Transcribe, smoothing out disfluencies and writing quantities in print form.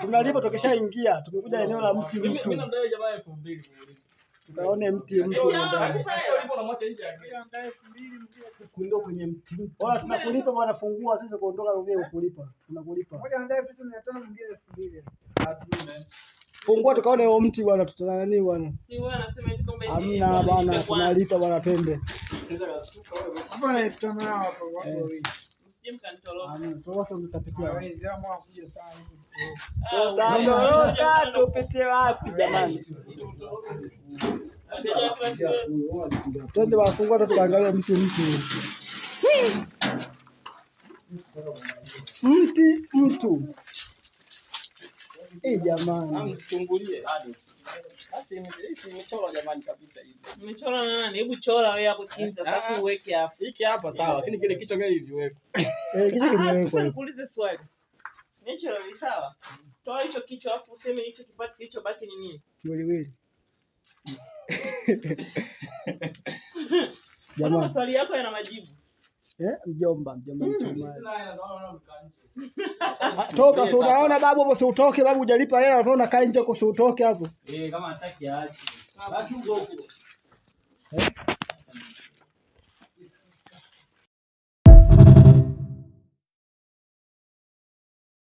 Tunalipa tukishaingia, tumekuja eneo la mti mtu. Mimi namdai jamaa 2000 kumuuliza. Tukaone mti mtu ndani. Ulipo na mwacha nje yake. Kuingia kwenye mti mtu. Bwana tunakulipa bwana, fungua tuweze kuondoka rudi kulipa. Tunakulipa. Ngoja andae vitu 500 mwingine 2000. Fungua tukaone huo mti bwana, tutana nani bwana? Si wewe anasema eti kwamba hamna bwana, tunalipa bwana, twende. Hapa na tutana nao hapa watu wawili. Tuote mtapitia. Wenzangu wakuja sana hizo. Tutoroka tupite wapi jamani? Twende wafungua tukaangalia mti mtu. Jamani. Msichungulie hadi. Basi imechora jamani kabisa hivi. Imechora na nani? Hebu chora wewe hapo chini sasa uweke hapa. Hiki hapa sawa, lakini kile kichwa gani hivi weko? Kichwa kimewekwa. Nikuulize swali. Nichora ni sawa? Toa hicho kichwa afu useme hicho kipati kilichobaki ni nini? Kiwiliwili. Jamani, maswali yako yana majibu. Mjomba. Toka, si unaona babu hapo, si utoke babu, hujalipa hela, unaona kaa nje, si utoke hapo. Kama hataki aache. Baki huko.